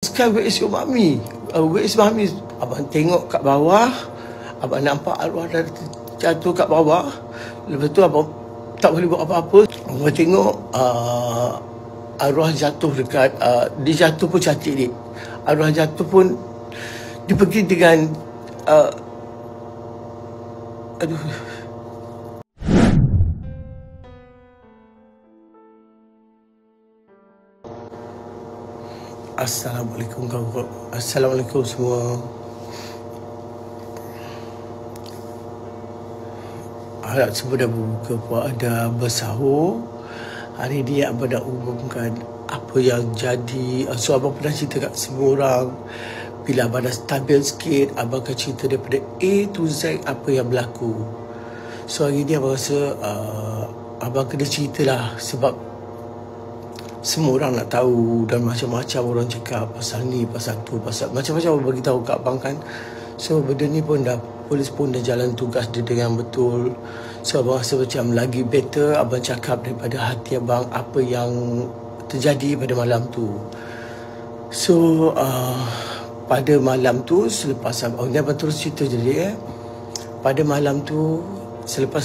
Sekarang where is your mummy? Where is mummy? Abang tengok kat bawah, abang nampak arwah dah jatuh kat bawah. Lepas tu abang tak boleh buat apa-apa. Abang tengok arwah jatuh dekat, dia jatuh pun cantik ni. Arwah jatuh pun, dia pergi dengan, aduh. Assalamualaikum semua. Harap semua dah berbuka puasa, dah bersahur. Hari ni abang nak umumkan apa yang jadi. So abang pernah cerita kat semua orang. Bila abang dah stabil sikit, abang akan cerita daripada A to Z apa yang berlaku. So hari ni abang rasa abang kena ceritalah, sebab semua orang nak tahu dan macam-macam orang cakap pasal ni, pasal tu, pasal macam-macam orang bagi tahu kat abang kan. So benda ni pun dah, polis pun dah jalan tugas dia dengan betul. So abang rasa macam lagi better abang cakap daripada hati abang apa yang terjadi pada malam tu. So pada malam tu, selepas ni abang terus cerita jadi pada malam tu, selepas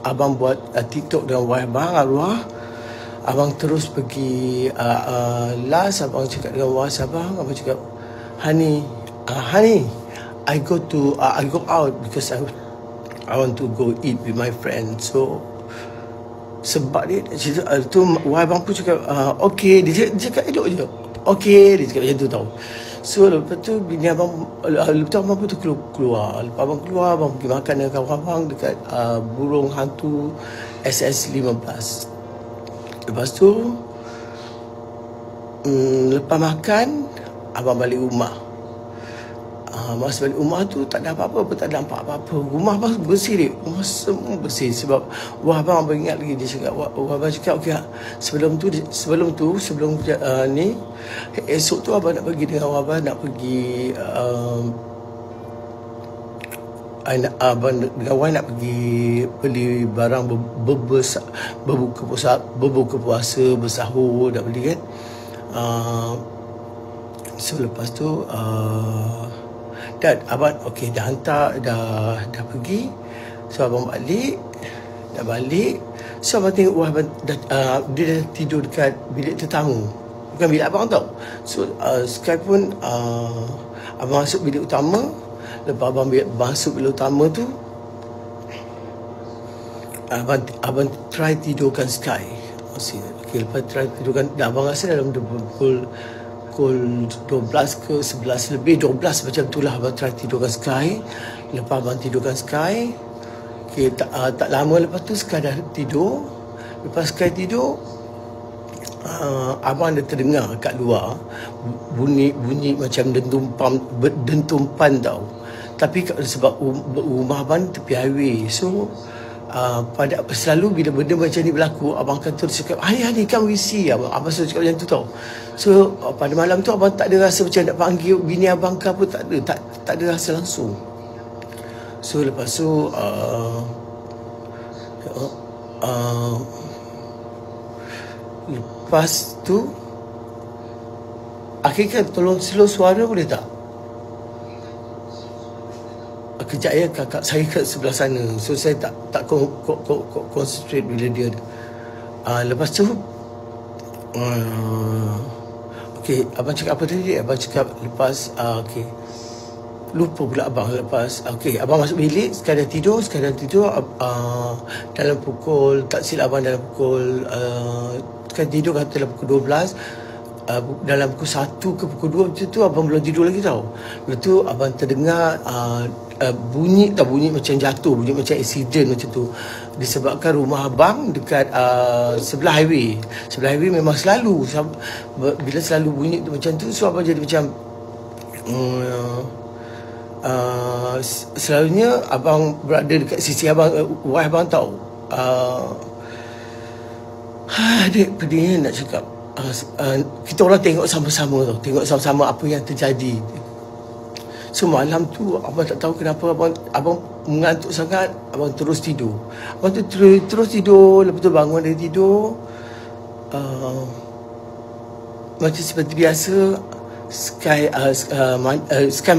abang buat TikTok dengan wife abang arwah, abang terus pergi last abang cakap dengan wife abang cakap, honey, I go out because I want to go eat with my friend. So sebab dia cerita tu, wife abang pun cakap okay, dia cakap elok je, okay, dia cakap macam tu tau. So lepas tu bini abang, lepas tu abang pun tu keluar. Lepas abang keluar, abang pergi makan dengan kawan abang dekat burung hantu SS15. Lepas tu lepas makan, abang balik rumah. Masa balik rumah tu tak ada apa-apa, tak ada nampak apa-apa. Rumah abang bersih dia, rumah semua bersih. Sebab wah abang ingat lagi, dia cakap, wah abang cakap okay, sebelum ni esok tu abang nak pergi dengan abang, nak pergi abang dengan Wan nak pergi beli barang berbuka puasa, bersahur, nak beli kan. So lepas tu dan abang okey, dah hantar, dah pergi. So abang dah balik. So abang tengok wah abang dia dah tidur dekat bilik tetamu, bukan bilik abang tau. So Skype pun abang masuk bilik utama. Lepas abang masuk bilik utama tu, abang try tidurkan Sky. Okay, lepas try tidurkan, abang rasa dalam pukul 12 ke 11 lebih, 12 macam tu lah abang try tidurkan Sky. Lepas abang tidurkan Sky, okay, tak lama lepas tu Sky dah tidur. Lepas Sky tidur, abang ada terdengar kat luar bunyi macam dentuman tau. Tapi sebab rumah abang tepi highway, so pada selalu bila benda macam ni berlaku, abang akan terus cakap, Hani come we see. Abang selalu cakap macam tu tau. So pada malam tu abang tak ada rasa macam nak panggil bini abang ke apa, tak ada rasa langsung. So lepas tu lepas tu akhirnya tolong slow suara boleh tak? Kejap ya, kakak saya kat sebelah sana. So saya tak concentrate bila dia lepas tu okey, abang cakap apa tadi? Abang cakap lepas okey, lupa pula abang. Lepas okey, abang masuk bilik, sekadar tidur dalam pukul, tak silap abang dalam pukul kan tidur kata dalam pukul 12, dalam pukul 1 ke pukul 2 macam tu abang belum tidur lagi tau. Lepas tu abang terdengar bunyi macam jatuh, bunyi macam accident macam tu. Disebabkan rumah abang dekat sebelah highway. Sebelah highway memang selalu, bila selalu bunyi tu macam tu, so abang jadi macam selalunya abang berada dekat sisi abang, wife abang tau. Adik pedihnya nak cakap, kita orang tengok sama-sama tau, tengok sama-sama apa yang terjadi. So malam tu abang tak tahu kenapa abang mengantuk sangat, abang terus tidur. Abang tu terus tidur, lepas tu bangun dari tidur. macam seperti biasa, Sky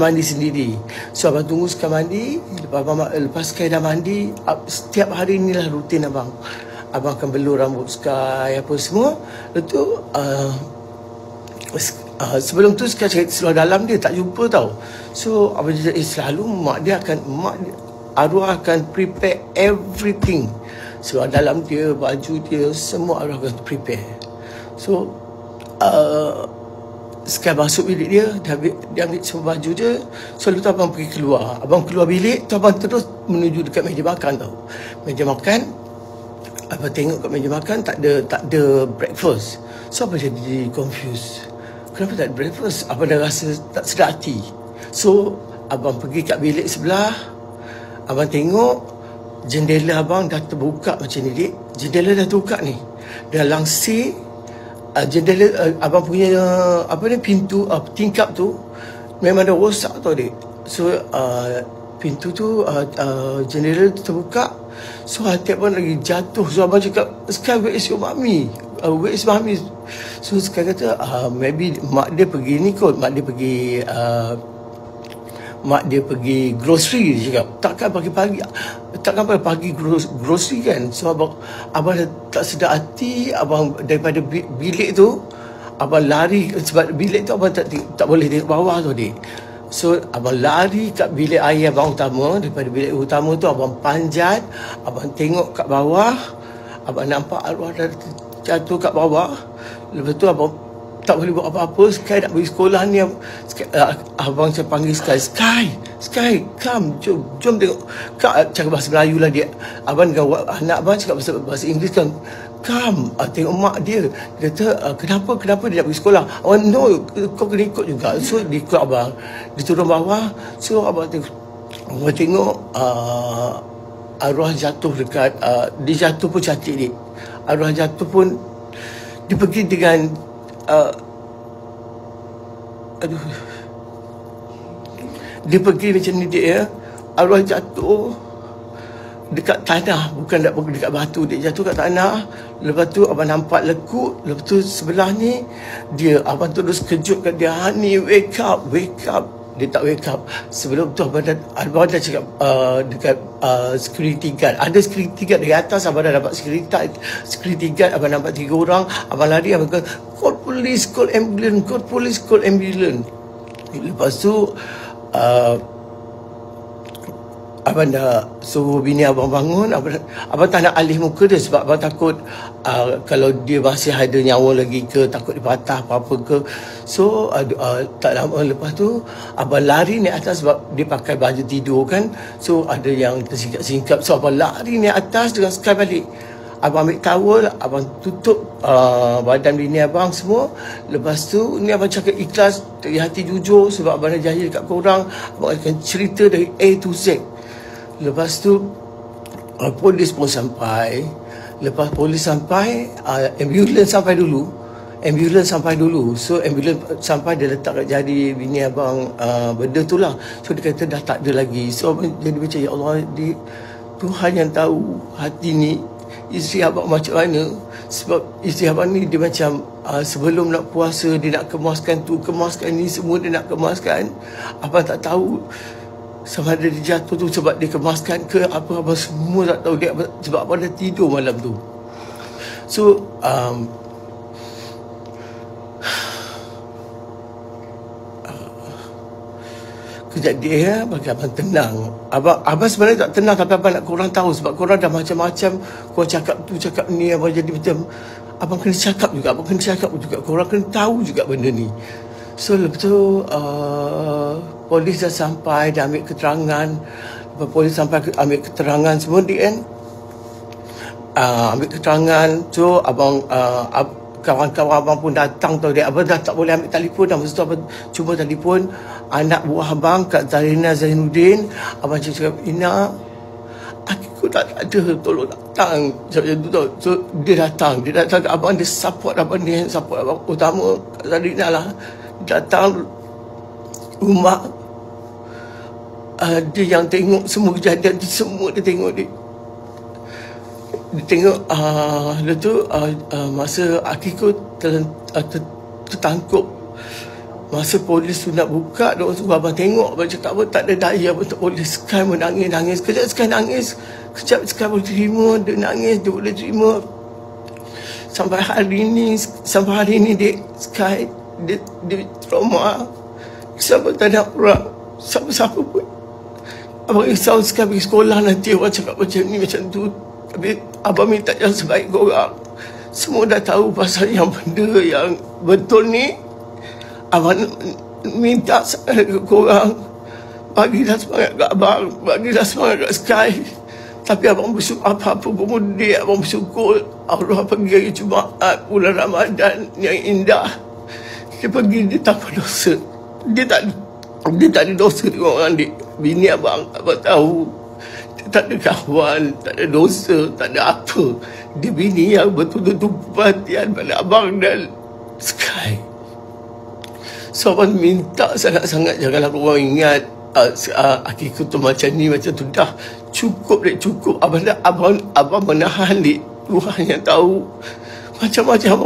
mandi sendiri. So abang tunggu Sky mandi. Lepas Sky dah mandi, setiap hari inilah rutin abang akan belur rambut Sky apa semua. Lepas tu sebelum tu Sky cakap seluar dalam dia tak jumpa tau. So abang cakap selalu arwah akan prepare everything. Seluar dalam dia, baju dia, semua arwah akan prepare. So Sky masuk bilik dia, dia ambil semua baju dia. So lepas tu abang pergi keluar. Abang keluar bilik tu, abang terus menuju dekat meja makan tau. Meja makan, abang tengok kat meja makan tak ada breakfast. So abang jadi confused. Kenapa tak ada breakfast? Abang dah rasa tak sedar hati. So abang pergi kat bilik sebelah. Abang tengok jendela abang dah terbuka macam ni, dik. Jendela dah terbuka ni. Dah langsir jendela abang punya pintu tingkap tu memang dah rosak tau, dik. So pintu tu jendela tu terbuka. So hati abang lagi jatuh. So abang cakap, Sky, where is your mommy? Where is mommy? So Sky kata maybe mak dia pergi ni kot, mak dia pergi grocery. Dia cakap takkan pagi grocery kan. So abang dah tak sedar hati. Abang daripada bilik tu abang lari, sebab bilik tu abang tak boleh tengok bawah tu, dik. So abang lari kat bilik air abang utama. Daripada bilik utama tu abang panjat, abang tengok kat bawah. Abang nampak arwah dah jatuh kat bawah. Lepas tu abang tak boleh buat apa-apa. Sky nak pergi sekolah ni. Abang saya panggil Sky, come, jom tengok. Cakap bahasa Melayu lah dia. Abang dengan anak abang cakap bahasa Inggeris kan. Come, tengok mak dia. Dia kata, kenapa dia nak pergi sekolah? Abang, no, kau kena ikut juga. So dia ikut abang. Dia turun bawah. So abang tengok arwah jatuh dekat, dia jatuh pun cantik, dik. Arwah jatuh pun, dia pergi dengan dia pergi macam ni, dik, ya. Arwah jatuh dekat tanah, bukan dekat batu. Dia jatuh kat tanah. Lepas tu abang nampak lekuk. Lepas tu sebelah ni abang terus kejut kat dia, honey, wake up. Dia tak wake up. Sebelum tu abang dah cakap dekat security guard. Ada security guard dari atas. Abang dah dapat security guard. Abang nampak 3 orang. Abang lari, abang kata, call police, call ambulance. Lepas tu abang dah suruh bini abang bangun. Abang tak nak alih muka dia sebab abang takut kalau dia masih ada nyawa lagi ke, takut dia patah apa-apa ke. So tak lama lepas tu abang lari naik atas sebab dia pakai baju tidur kan. So ada yang tersingkap-singkap. So abang lari naik atas dengan Sky balik. Abang ambil towel, abang tutup badan bini abang semua. Lepas tu ni abang cakap ikhlas dari hati jujur sebab abang dah janji dekat korang. Abang akan cerita dari A to Z. Lepas tu polis pun sampai. Lepas polis sampai, ambulans sampai dulu. So ambulans sampai, dia letak kat jari bini abang benda tu lah. So dia kata dah tak ada lagi. So abang jadi macam, ya Allah, Tuhan yang tahu hati ni isteri abang macam mana. Sebab isteri abang ni dia macam sebelum nak puasa dia nak kemaskan tu, kemaskan ni, semua dia nak kemaskan. Abang tak tahu sama ada dia jatuh tu sebab dia kemaskan ke apa, abang semua tak tahu dia, sebab abang dah tidur malam tu. So kejadian bagi abang tenang. Abang sebenarnya tak tenang, tapi abang nak korang tahu sebab korang dah macam-macam. Korang cakap tu, cakap ni, abang jadi macam, abang kena cakap juga. Korang kena tahu juga benda ni. So lepas tu polis dah sampai, dah ambil keterangan. Lepas polis sampai ambil keterangan semua, kan. Ambil keterangan. So abang kawan-kawan abang pun datang tau. Abang dah tak boleh ambil telefon dah. Masa tu abang cuba telefon anak buah abang, Kak Zarina Zainuddin. Abang cakap, Ina, aku tak ada, tolong datang. Macam tu tau. So dia datang. Abang dia support abang, dia support abang utama, Kak Zarina lah. Datang rumah. Dia yang tengok semua kejadian tu, semua dia tengok. Dia tengok lepas tu masa Akiko tertangkup. Masa polis tu nak buka, dia orang suruh abang tengok. Abang cakap apa, tak ada daya apa, tak boleh. Sky menangis. Kejap Sky nangis, kejap Sky boleh terima. Dia nangis, dia boleh terima. Sampai hari ni dek, Sky dia trauma. Sampai tak ada orang, siapa-siapa pun. Abang risau Sky pergi sekolah nanti orang cakap macam ni, macam tu. Tapi abang minta yang sebaik korang. Semua dah tahu pasal yang benda yang betul ni. Abang minta sangat ke korang, bagilah semangat kat abang, bagilah semangat kat Sky. Tapi abang bersyukur, apa-apa pun dia, abang bersyukur Allah pergi hari Jumaat bulan Ramadan yang indah. Dia pergi, dia tanpa dosa. Dia tak ada dosa dengan orang dia. Bini abang tahu. Dia tak ada kawan, tak ada dosa, tak ada apa. Dia bini yang betul-betul perhatian pada abang dan Sky. So abang minta sangat-sangat janganlah korang ingat akikut tu macam ni, macam tu. Dah cukup. Abang menahan dek. Tuhan yang tahu. Macam-macam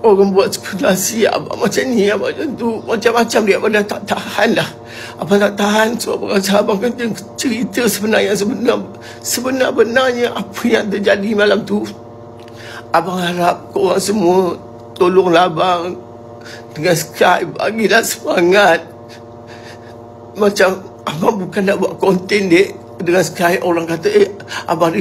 orang buat spekulasi abang macam ni, abang macam tu, macam-macam dia. Abang dah tak tahan dah. Abang tak tahan. So abang rasa abang kena cerita sebenarnya apa yang terjadi malam tu. Abang harap korang semua tolonglah abang dengan Sky, bagilah semangat. Macam abang bukan nak buat konten dek dengan Sky. Orang kata abang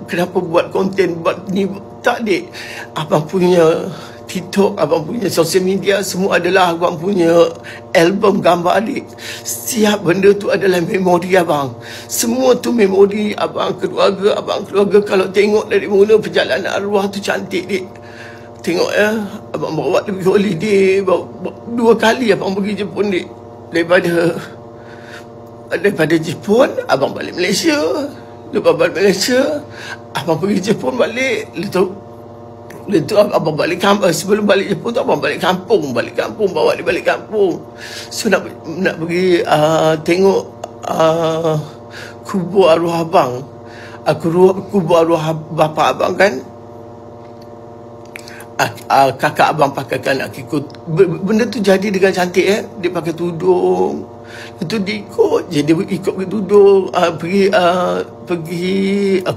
kenapa buat konten, buat ni. Tak dek, abang punya TikTok, abang punya sosial media, semua adalah abang punya album gambar dek. Setiap benda tu adalah memori abang. Semua tu memori abang, keluarga. Kalau tengok dari mula perjalanan arwah tu cantik dek. Tengok abang bawa dia pergi holiday. 2 kali abang pergi Jepun dek. Daripada Jepun abang balik Malaysia. Lepas balik Malaysia abang pergi Jepun balik. Lepas tu abang balik kampung. Sebelum balik Jepun tu abang balik kampung. Bawa dia balik kampung. So nak pergi tengok kubur arwah abang. Kubur arwah bapa abang kan. Kakak abang pakaikan akikut. Benda tu jadi dengan cantik Dia pakai tudung. Itu dia ikut je. Dia ikut pergi tudung, pergi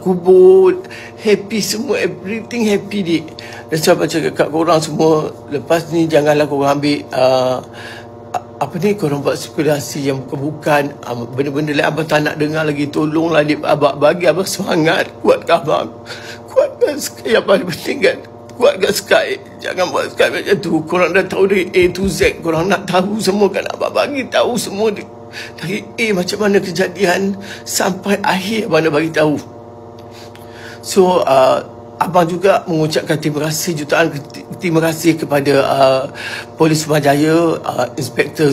kubur. Happy semua, everything happy dik. Dan saya baca kat korang semua, lepas ni janganlah korang ambil korang buat spekulasi yang bukan. Benda-benda lain abang tak nak dengar lagi. Tolonglah dik, bagi abang semangat. Kuatkan abang, kuatkan Sky. Yang paling penting kan, kuatkan Sky. Jangan buat Sky macam tu. Korang dah tahu dari A to Z. Korang nak tahu semua kan. Abang bagi tahu semua dari A macam mana kejadian sampai akhir abang dah bagi tahu. So abang juga mengucapkan terima kasih kepada Polis Suruhanjaya, Inspektor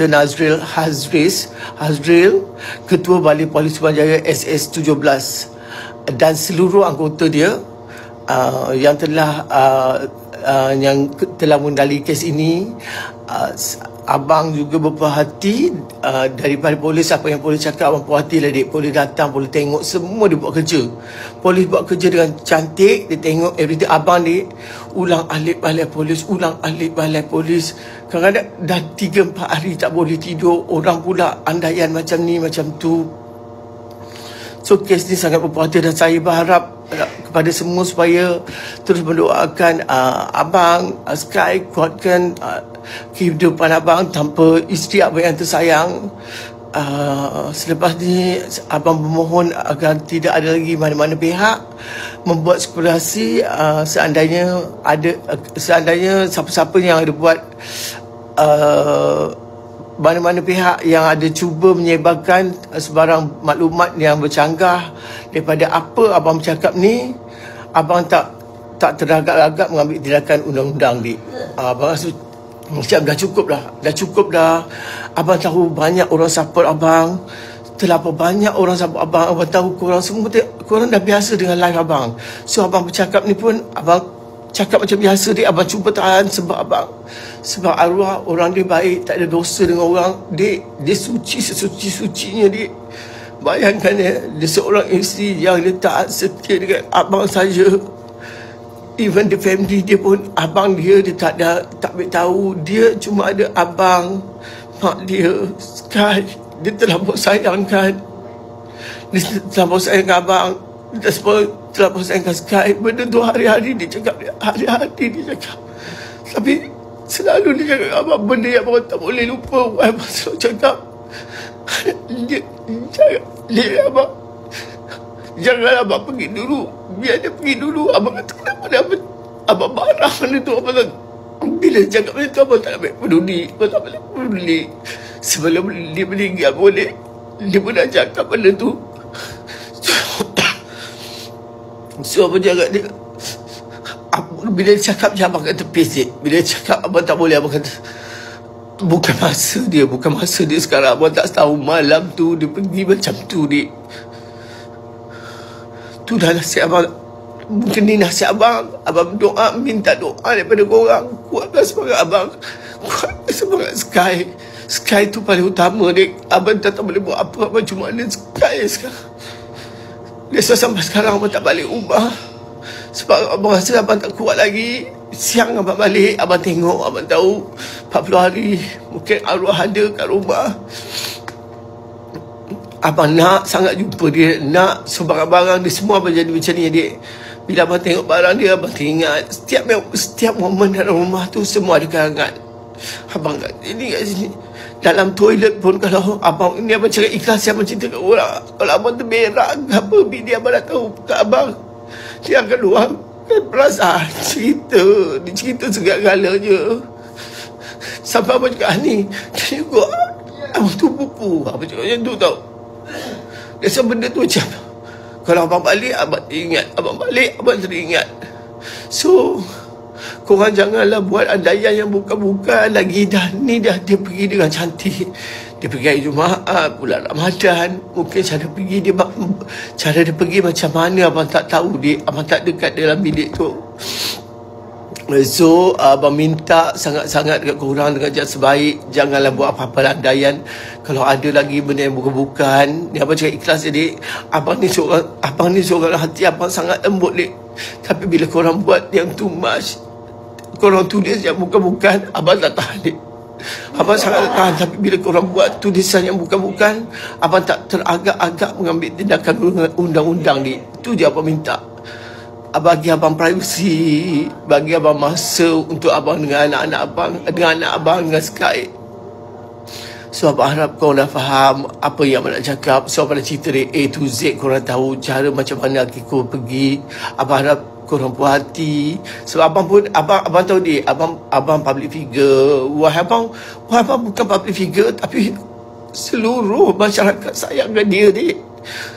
Nazril Hazril, Ketua Balai Polis Suruhanjaya SS17 dan seluruh anggota dia yang telah mengendali kes ini. Abang juga berpuas-hati daripada polis. Apa yang polis cakap abang puas hati lah dik. Polis datang, polis tengok, semua dia buat kerja. Polis buat kerja dengan cantik. Dia tengok everything. Abang dik ulang alik balik polis. Kadang-kadang dah 3-4 hari tak boleh tidur. Orang pula andaian macam ni macam tu. So kes ni sangat berpuas hati. Dan saya berharap kepada semua supaya terus mendoakan abang Sky, kuatkan kehidupan abang tanpa isteri abang yang tersayang. Selepas ni abang memohon agar tidak ada lagi mana-mana pihak membuat spekulasi. Seandainya siapa-siapa yang ada buat mana-mana pihak yang ada cuba menyebarkan sebarang maklumat yang bercanggah daripada apa abang bercakap ni, abang tak teragak-agak mengambil tindakan undang-undang dik. Abang rasa macam dah cukup dah. Abang tahu banyak orang support abang. Terlalu banyak orang support abang. Abang tahu korang dah biasa dengan live abang. So abang bercakap ni pun abang cakap macam biasa dik. Abang cuba tahan sebab arwah orang dia baik, tak ada dosa dengan orang dik. Dia suci sesuci-sucinya dik. Bayangkan dia seorang isteri yang dia taat setia dengan abang saja. even the family dia pun, abang dia tak ambil tahu. Dia cuma ada abang, mak dia, Sky. Dia terlampau sayangkan. Dia terlampau sayangkan abang. Dia terlampau sayangkan Sky. Benda tu hari-hari dia cakap. Hari-hari dia cakap. Tapi selalu dia cakap abang, benda yang abang tak boleh lupa. Abang selalu cakap, dia abang, jangan abang pergi dulu. Biar dia pergi dulu. Abang kata kenapa dia abang marah benda tu. Abang tak, bila cakap benda tu abang tak ambil peduli. Abang tak boleh peduli. Sebelum dia meninggal boleh, dia pun dah cakap benda tu. So abang jaga dia. Bila dia cakap je abang kata pesik. Bila dia cakap abang tak boleh, abang kata bukan masa dia sekarang. Abang tak tahu malam tu dia pergi macam tu, dik. Tu dah nasihat abang. Mungkin ni nasihat abang. Abang doa, minta doa daripada korang. Kuatkan semangat abang. Kuatkan semangat Sky. Sky tu paling utama, dik. Abang tak boleh buat apa. Abang cuma ada Sky sekarang. Dia sampai sekarang abang tak balik rumah. Sebab abang rasa abang tak kuat lagi. Siang abang balik, abang tengok, abang tahu 40 hari mungkin arwah ada kat rumah. Abang nak sangat jumpa dia, nak barang-barang dia semua abang jadi macam ni, adik. Bila abang tengok barang dia, abang teringat setiap momen dalam rumah tu semua ada kenangan. Abang kat sini, kat sini. Dalam toilet pun kalau abang ni, abang cakap ikhlas, abang cerita kat orang. Kalau abang terberak ke apa, dia abang dah tahu kat abang. Dia akan luahkan perasaan, dia cerita segala-galanya. Sampai abang cakap, ni dia juga abang tu pupu. Abang cakap macam tu tau. Biasa benda tu macam, kalau abang balik, abang teringat. Abang balik, abang teringat. So korang janganlah buat andaian yang bukan-bukan lagi. Dah ni dah dia pergi dengan cantik. Dia pergi hari Jumaat, bulan Ramadan. Mungkin cara dia pergi macam mana abang tak tahu, dia. Abang tak dekat dalam bilik tu. So abang minta sangat-sangat dekat korang dengan jalan sebaik. Janganlah buat apa-apa andaian. Kalau ada lagi benda yang bukan-bukan, ni abang cakap ikhlas, adik. Abang ni seorang hati abang sangat lembut, dik. Tapi bila korang buat yang too much, korang tulis yang bukan-bukan, abang tak tahan, dik. Abang sangat tak tahan. Tapi bila korang buat tulisan yang bukan-bukan, abang tak teragak-agak mengambil tindakan undang-undang, dik. Itu je abang minta. Bagi abang privacy, bagi abang masa untuk abang dengan anak-anak abang, dengan Sky. So abang harap korang dah faham apa yang abang nak cakap. So abang dah cerita dari A to Z, korang tahu cara macam mana Akiko pergi. Abang harap korang puas hati. Sebab abang tahu dia, abang public figure. Wahai abang bukan public figure, tapi seluruh masyarakat sayangkan dia, dik.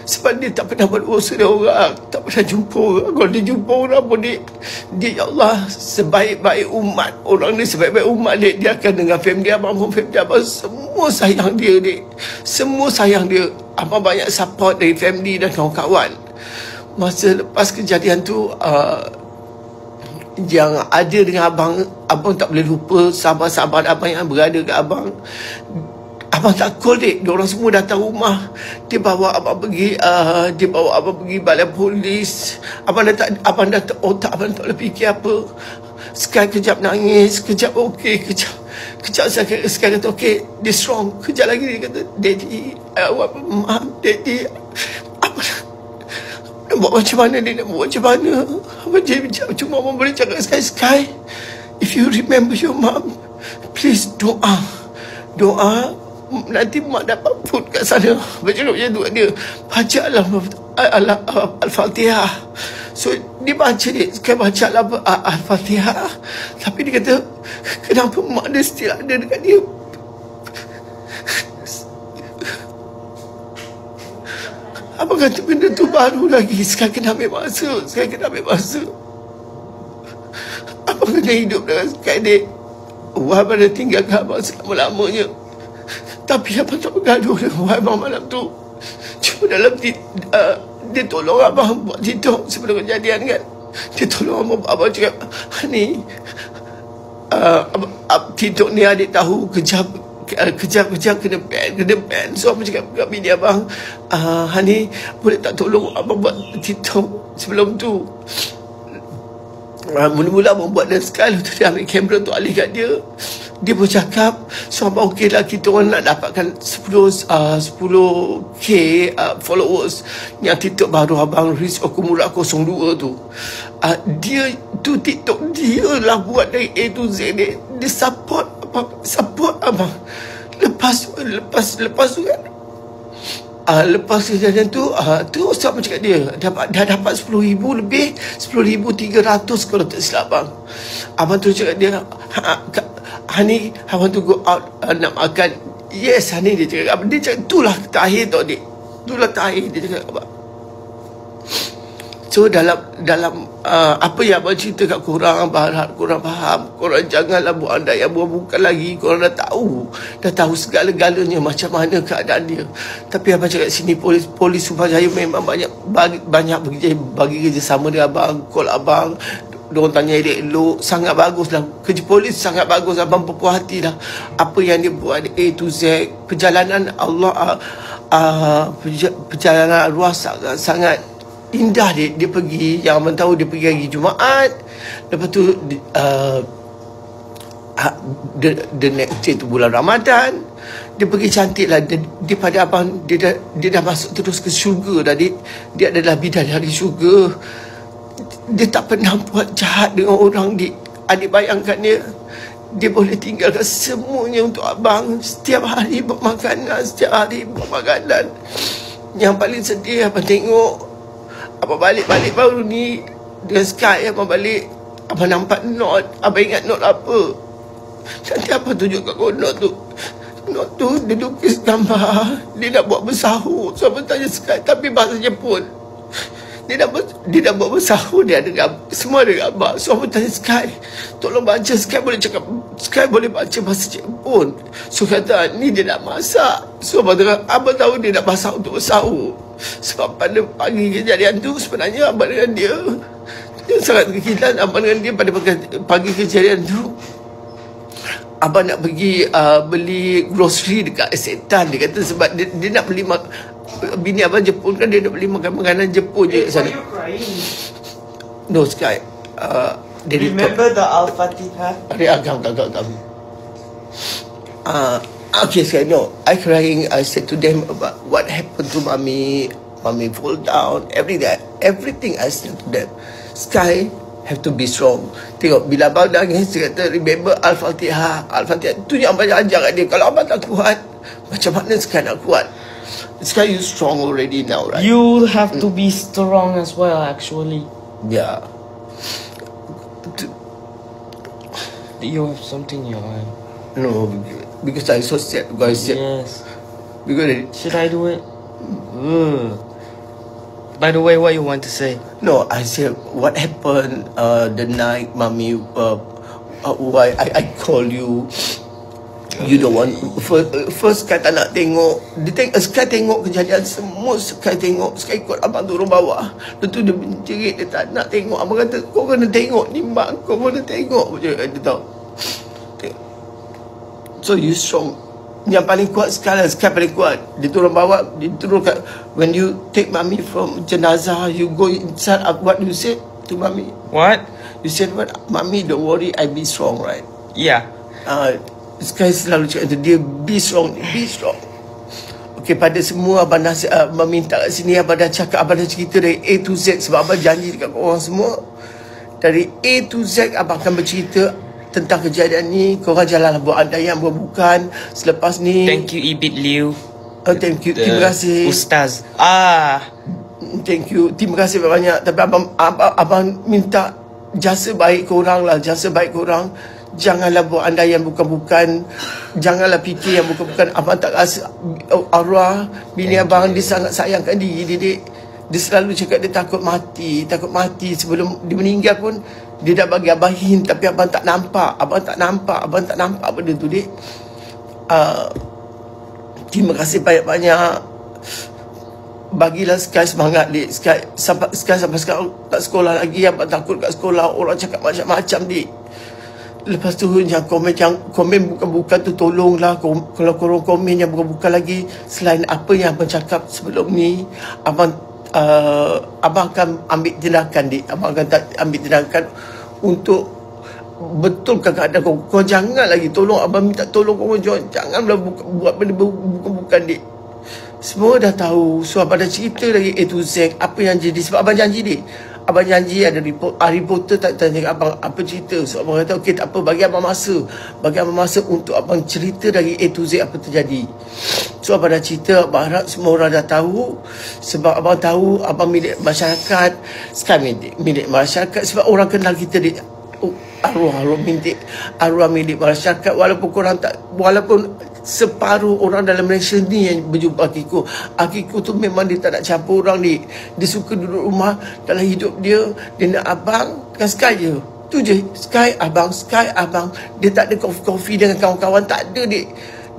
Sebab dia tak pernah berusaha dengan orang, tak pernah jumpa orang. Kalau dia jumpa orang pun, dia ya Allah, sebaik-baik umat. Orang ni sebaik-baik umat, dik. Dia akan dengan family abang pun, family abang semua sayang dia, dik. Semua sayang dia. Abang banyak support dari family dan kawan-kawan. Masa lepas kejadian tu, yang ada dengan abang tak boleh lupa. Sahabat-sahabat abang yang berada kat abang tak call, dik. Diorang semua datang rumah. Dia bawa abang pergi balai polis. Abang dah otak abang tak boleh fikir apa. Sekali kejap nangis, kejap okey, kejap sekali kata okey, dia strong. Kejap lagi dia kata, Daddy, Mom, Daddy, apa nak buat macam mana, dia nak buat macam mana? Cuma abang boleh cakap Sky, if you remember your mom, please doa. Nanti mak dapat food kat sana. Baca macam tu dia. Baca Al-Fatihah. So dia baca, dia baca Al-Fatihah. Tapi dia kata, kenapa mak dia still ada dekat dia? Abang kata benda tu baru lagi. Sekarang kena ambil masa. Abang kena hidup dengan Sky, dik. Abang dah tinggalkan abang selama-lamanya. Tapi abang tak bergaduh dengan abang malam tu. Cuma dalam dia tolong abang buat TikTok sebelum kejadian kan. Dia tolong abang cakap, ni TikTok ni adik tahu kejap kena ban. So abang cakap kat bini abang, Hani boleh tak tolong abang buat TikTok sebelum tu. Mula-mula abang buat dan sekali tu dia ambil kamera tu alih kat dia. Dia pun cakap, so abang okey lah, kita orang nak dapatkan 10k followers. Yang TikTok baru abang Riz Okumura 02 tu. Dia tu TikTok dia lah buat dari A to Z. Dia support abang. Lepas tu kan, lepas kejadian tu, terus abang cakap dia dah dapat 10,000 lebih, 10,300 kalau tak silap abang. Abang terus cakap dia, Hani, I want to go out nak makan. Yes, Hani, dia cakap. Dia cakap, itulah terakhir tau, dik. Itulah terakhir, dia cakap abang. So dalam apa yang abang cerita kat korang, abang harap korang faham. Korang janganlah buat andai yang bukan lagi. Korang dah tahu segala-galanya macam mana keadaan dia. Tapi abang cakap sini, polis Sumpahjaya memang banyak bagi kerjasama dengan abang, call abang. Diorang tanya elok, sangat bagus lah. Kerja polis sangat bagus. Abang berpuas hati lah. Apa yang dia buat A to Z. Perjalanan Allah, perjalanan arwah sangat indah dia pergi. Yang abang tahu, dia pergi hari Jumaat. Lepas tu the next day tu bulan Ramadan. Dia pergi cantik lah. Dia pada abang, dia dah masuk terus ke syurga dah. Dia adalah bidadari syurga. Dia tak pernah buat jahat dengan orang. Adik bayangkan dia boleh tinggalkan semuanya untuk abang. Setiap hari buat makanan, setiap hari buat makanan. Yang paling sedih abang tengok, abang balik baru ni dengan Sky, abang balik, abang nampak note. Abang ingat note apa? Nanti abang tunjuk kat kau note tu. Note tu dia lukis gambar. Dia nak buat bersahur. So abang tanya Sky, tapi bahasa Jepun. Dia dah buat bersahur, dia ada gambar, semua ada gambar. So abang tanya Sky, tolong baca. Sky boleh baca bahasa Jepun. So kata, ni dia nak masak. So abang tahu dia nak masak untuk bersahur. Sebab pada pagi kejadian tu, sebenarnya abang dengan dia sangat kekilan. Abang dengan dia pada pagi kejadian tu, abang nak pergi beli grocery dekat Isetan. Dia kata sebab dia nak beli bini abang Jepun kan, dia nak beli makanan Jepun je kat sana. No, Sky. Remember the Al-Fatihah? Agam. Okay, Sky, no. I crying. I said to them about what happened to mommy. Mommy fall down. Everything I said to them. Sky have to be strong. Tengok, bila abang nangis, dia kata, remember Al-Fatihah. Tu yang abang ajar kat dia. Kalau abang tak kuat, macam mana Sky nak kuat? Sky, you strong already now, right? You have to be strong as well, actually. Yeah. You have something in your eye. No, because I'm so sad. Yes. Because should I do it? By the way, what you want to say? No, I said what happened the night, mommy. Why I call you? You don't want first Sky tak nak tengok. Sky tengok kejadian semua. Sky tengok. Sky ikut abang turun bawah. Lepas tu dia menjerit. Dia tak nak tengok. Abang kata, kau kena tengok ni, mak. Kau kena tengok. Dia tahu. So you strong. Yang paling kuat sekarang, Sky paling kuat. Dia turun bawah. Dia turun kat, when you take mommy from jenazah, you go inside. What you said to mommy? What? You said what? Mommy, don't worry, I be strong, right? Yeah. Sky selalu cakap itu, dia be strong. Okay, pada semua abang meminta kat sini, abang dah cakap, abang dah cerita dari A to Z. Sebab abang janji dekat korang semua, dari A to Z abang akan bercerita tentang kejadian ni. Korang janganlah buat andai yang bukan. Selepas ni, thank you Ibit Liu. Thank you, terima kasih Ustaz. Thank you, terima kasih banyak. Tapi abang minta jasa baik korang lah. Janganlah buat andai yang bukan-bukan. Janganlah fikir yang bukan-bukan. Abang tak rasa arwah bini abang, dia sangat sayangkan diri dia. Dia selalu cakap dia takut mati. Sebelum dia meninggal pun, dia dah bagi abang hint. Tapi abang tak nampak. Abang tak nampak benda tu, dik. Terima kasih banyak-banyak. Bagilah Sky semangat, dik. Sky sampai sekarang tak sekolah lagi. Abang takut kat sekolah orang cakap macam-macam, dik. Lepas tu yang komen bukan-bukan tu, tolonglah. Kalau korang komen yang bukan-bukan lagi, selain apa yang abang cakap sebelum ni, abang akan ambil tindakan, dik. Abang akan ambil tindakan untuk betulkan keadaan kau. Kau jangan lagi tolong abang, minta tolong kau, janganlah buat benda bukan dik. Semua dah tahu. So abang dah cerita dari A to Z apa yang jadi. Sebab abang janji dik, abang janji ada reporter tak tanya abang apa cerita. So abang kata okey tak apa, bagi abang masa untuk abang cerita dari A to Z apa terjadi. So abang dah cerita, abang harap semua orang dah tahu. Sebab abang tahu abang milik masyarakat. Sekarang milik masyarakat sebab orang kenal kita dik. Arwah milik masyarakat. Walaupun separuh orang dalam Malaysia ni yang berjumpa Akiko tu memang dia tak nak campur orang ni. Dia suka duduk rumah. Dalam hidup dia nak abang dengan Sky je. Tu je, Sky abang. Dia tak ada kopi dengan kawan-kawan. Tak ada dik.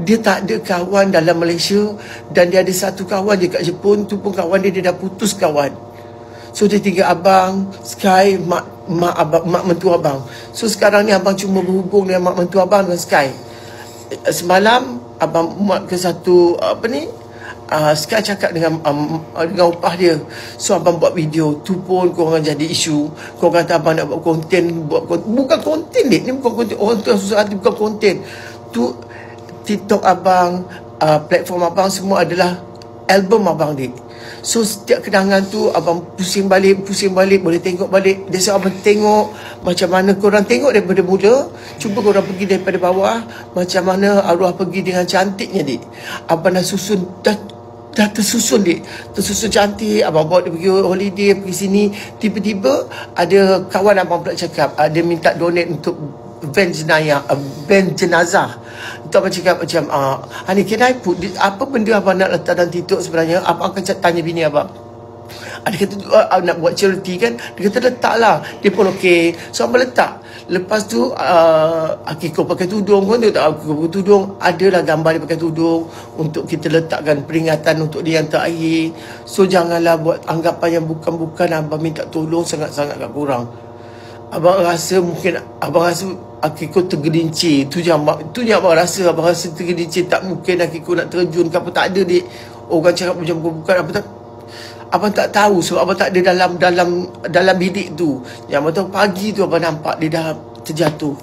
Dia tak ada kawan dalam Malaysia. Dan dia ada satu kawan je kat Jepun. Tu pun kawan dia dah putus kawan. So dia tinggal abang, Sky, mak mentua abang. So sekarang ni abang cuma berhubung dengan mak mentua abang dengan Sky. Semalam abang muat ke satu Sky cakap dengan upah dia. So abang buat video. Tu pun korang jadi isu. Korang kata abang nak buat konten. Bukan konten ni bukan konten. Orang tu susah hati, bukan konten. Tu TikTok abang, platform abang semua adalah album abang dik. So setiap kenangan tu abang pusing balik, boleh tengok balik. Dia suruh abang tengok macam mana korang tengok daripada mula. Cuba korang pergi daripada bawah, macam mana arwah pergi dengan cantiknya dik. Abang dah susun, dah tersusun dik. Tersusun cantik. Abang bawa dia pergi holiday, pergi sini. Tiba-tiba ada kawan abang pula cakap, dia minta donate untuk van jenazah. Itu abang cakap macam Hani, can I put this? Apa benda abang nak letak dalam TikTok sebenarnya? Abang akan tanya bini abang. Dia kata nak buat charity kan. Dia kata letaklah. Dia pun okey. So abang letak. Lepas tu Akiko pakai tudung. Kau tahu tak Akiko pakai tudung? Adalah gambar dia pakai tudung untuk kita letakkan peringatan untuk dia yang terakhir. So janganlah buat anggapan yang bukan-bukan. Abang minta tolong sangat-sangat kat korang. Abang rasa Akiko tergelincir. Tu yang abang rasa. Abang rasa tergelincir. Tak mungkin Akiko nak terjun ke apa. Tak ada dik. Orang cakap macam bukan. Abang tak tahu. Sebab abang tak ada dalam bilik tu. Yang abang tahu pagi tu abang nampak dia dah terjatuh.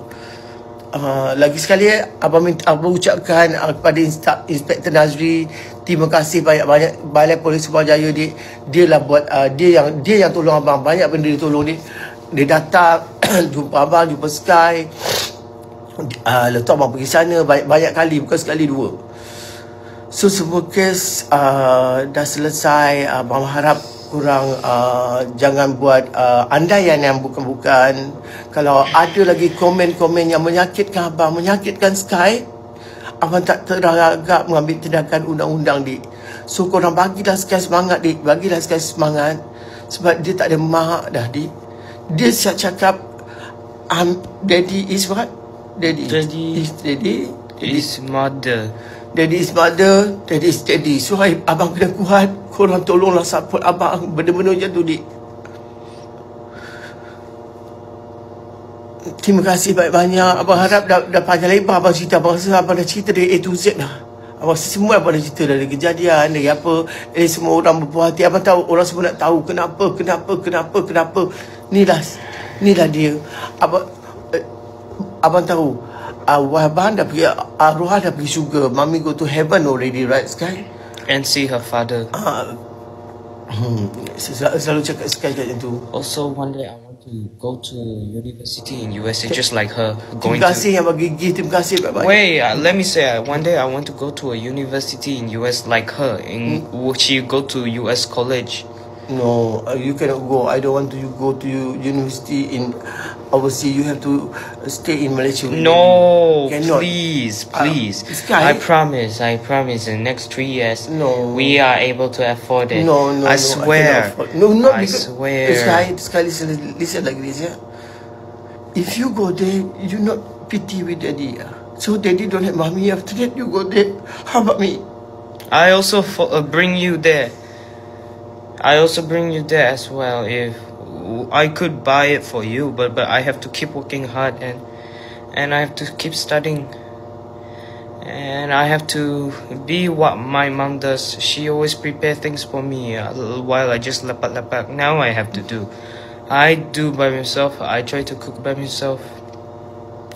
Lagi sekali abang ucapkan kepada Inspektor Nazri, terima kasih banyak-banyak Balai Polis Subang Jaya dik. Dia lah buat dia yang tolong abang. Banyak benda dia tolong dik. Dia datang jumpa abang, jumpa Sky. Lepas tu abang pergi sana banyak kali, bukan sekali dua. So semua kes dah selesai. Abang harap korang jangan buat andaian yang bukan-bukan. Kalau ada lagi komen-komen yang menyakitkan abang, menyakitkan Sky, abang tak teragak mengambil tindakan undang-undang dik. So korang bagilah Sky semangat dik. Bagilah Sky semangat. Sebab dia tak ada mak dah dik. Dia siap cakap daddy is what? Daddy is mother. Daddy is mother, daddy is daddy. So abang kena kuat. Korang tolonglah support abang. Benda-benda macam tu dik. Terima kasih banyak-banyak. Abang harap dah panjang lebar abang cerita. Abang rasa abang dah cerita dari A to Z dah. Abang rasa semua abang dah cerita dari kejadian, dari apa. Semua orang berpuas hati. Abang tahu, orang semua nak tahu kenapa. Inilah dia. Abang tahu abang dah pergi, arwah dah pergi syurga. Mami go to heaven already, right Sky? And see her father. Selalu cakap Sky macam tu. Also one day I want to go to university in USA just like her. Terima kasih yang bagi gift. Terima kasih banyak. Wait, let me say one day I want to go to a university in US like her. She go to US college. No, you cannot go. I don't want you go to university in overseas. You have to stay in Malaysia. No, cannot. please. Sky, I promise. In the next 3 years, no, we are able to afford it. No, I swear. I swear. Sky, listen like this, yeah. If you go there, you not pity with daddy, yeah. So daddy don't have mommy. After that, you go there. How about me? I also bring you there. As well. If I could buy it for you, but I have to keep working hard and I have to keep studying. And I have to be what my mom does. She always prepare things for me while I just lepak. Now I have to do. I do by myself. I try to cook by myself.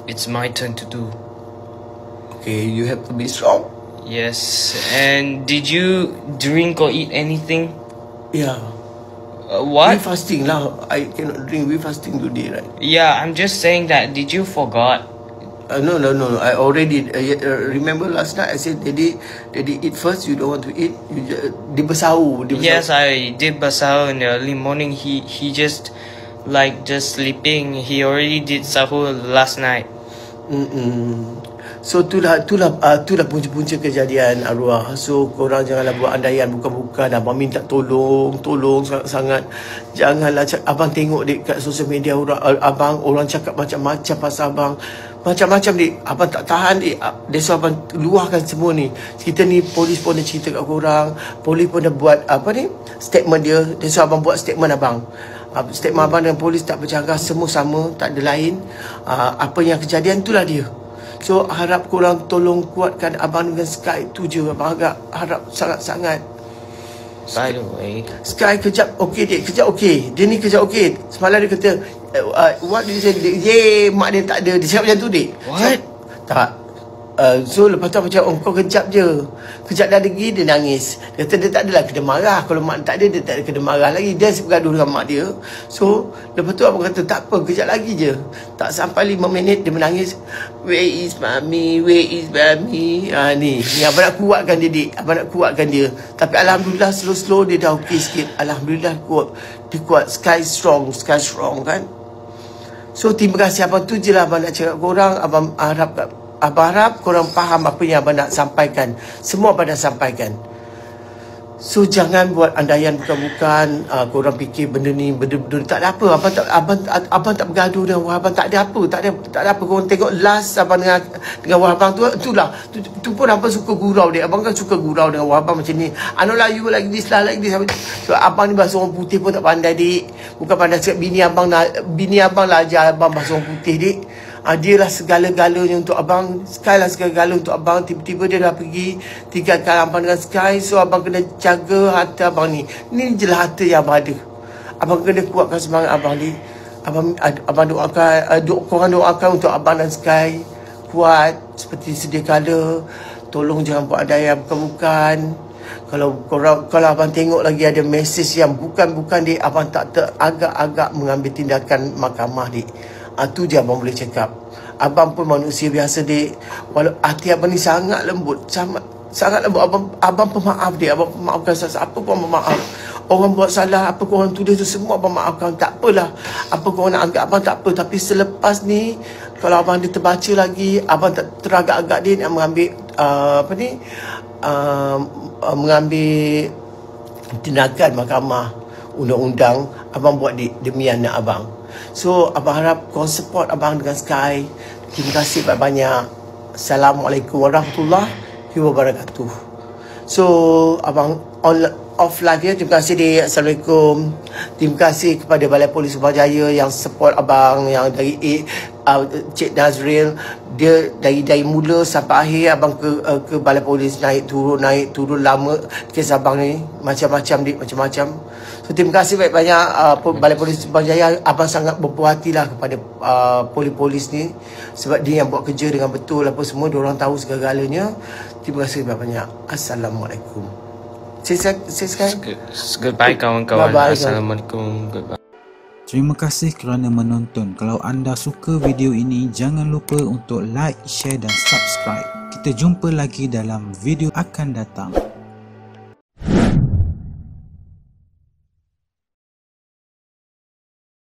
It's my turn to do. Okay, you have to be strong. Yes. And did you drink or eat anything? Yeah. We What? fasting lah. I cannot drink. We fasting today, right? Yeah, I'm just saying that. Did you forgot? No. I already remember last night. I said, Daddy eat first. You don't want to eat. Dia bersahur. Yes, I did basahur in the early morning. He just just sleeping. He already did sahur last night. So itulah punca-punca kejadian arwah. So korang janganlah buat andaian bukan-bukan. Abang minta tolong sangat-sangat. Janganlah abang tengok dekat sosial media orang cakap macam-macam pasal abang. Macam-macam dik. Abang tak tahan dik. That's why abang luahkan semua ni. Kita ni polis pun dah cerita kat korang. Polis pun dah buat statement dia. That's why abang buat statement abang. Statement abang dengan polis tak bercanggah. Semua sama. Tak ada lain. Apa yang kejadian itulah dia. So harap korang tolong kuatkan abang dengan Sky. Tu je abang agak harap sangat-sangat. By the way, Sky kejap okey dik. Kejap okey. Dia ni kejap okey. Semalam dia kata what did he say? Mak dia tak ada. Dia cakap macam tu dik. What? Tak. So lepas tu macam kau kejap je. Kejap dah lagi dia nangis. Dia kata dia tak adalah kena marah. Kalau mak tak ada dia tak ada kena marah lagi. Dia bergaduh dengan mak dia. So lepas tu abang kata tak apa, kejap lagi je. Tak sampai 5 minit dia menangis. Where is mommy? Where is mommy? Ni abang nak kuatkan dia dik. Abang nak kuatkan dia. Tapi alhamdulillah slow-slow dia dah okey sikit. Alhamdulillah kuat. Dia kuat. Sky strong kan. So terima kasih abang, tu je lah abang nak cakap korang. Abang harap korang faham apa yang abang nak sampaikan. Semua abang dah sampaikan. So jangan buat andaian bukan-bukan. Korang fikir benda ni benda tak ada apa. Abang tak bergaduh dengan Wahab. Tak ada apa. Korang tengok last abang dengan Wahab tu, itulah. Tu pun abang suka gurau dia. Abang kan suka gurau dengan Wahab macam ni. Anulah you like this. So abang ni bahasa orang putih pun tak pandai dik. Bukan pandai cakap bini abang lah ajar abang bahasa orang putih dik. Dia lah segala-galanya untuk abang. Sky lah segala-galanya untuk abang. Tiba-tiba dia dah pergi, tinggalkan abang dengan Sky. So abang kena jaga harta abang ni. Ni je lah harta yang abang ada. Abang kena kuatkan semangat abang ni. Abang doakan, korang doakan untuk abang dan Sky kuat seperti sedia kala. Tolong jangan buat andaian bukan-bukan. Kalau abang tengok lagi ada mesej yang bukan-bukan dik, abang tak agak-agak mengambil tindakan mahkamah dik. Tu je abang boleh cakap. Abang pun manusia biasa dik. Walau hati abang ni sangat lembut. Sangat lembut. Abang pemaaf dik. Abang pemaafkan siapa pun pemaaf. Orang buat salah, apa korang tulis tu semua abang maafkan. Tak apalah. Apa korang nak anggap abang tak apa. Tapi selepas ni, kalau abang dia terbaca lagi, abang tak teragak-agak dia nak mengambil mengambil tindakan mahkamah undang-undang. Abang buat demi anak abang. So abang harap korang support abang dengan Sky. Terima kasih banyak-banyak. Assalamualaikum warahmatullahi wabarakatuh. So abang off live ya. Terima kasih dik. Assalamualaikum. Terima kasih kepada Balai Polis Subang Jaya yang support abang, yang dari Cik Nazril. Dia dari mula sampai akhir abang ke Balai Polis, naik turun lama kes abang ni macam-macam dik, macam-macam. So terima kasih banyak-banyak Balai Polis Subang Jaya. Abang sangat berpuas hatilah kepada polis-polis ni sebab dia yang buat kerja dengan betul apa semua. Diorang tahu segala-galanya. Terima kasih banyak-banyak. Assalamualaikum. Goodbye kawan-kawan. Assalamualaikum. Goodbye. Terima kasih kerana menonton. Kalau anda suka video ini, jangan lupa untuk like, share dan subscribe. Kita jumpa lagi dalam video akan datang.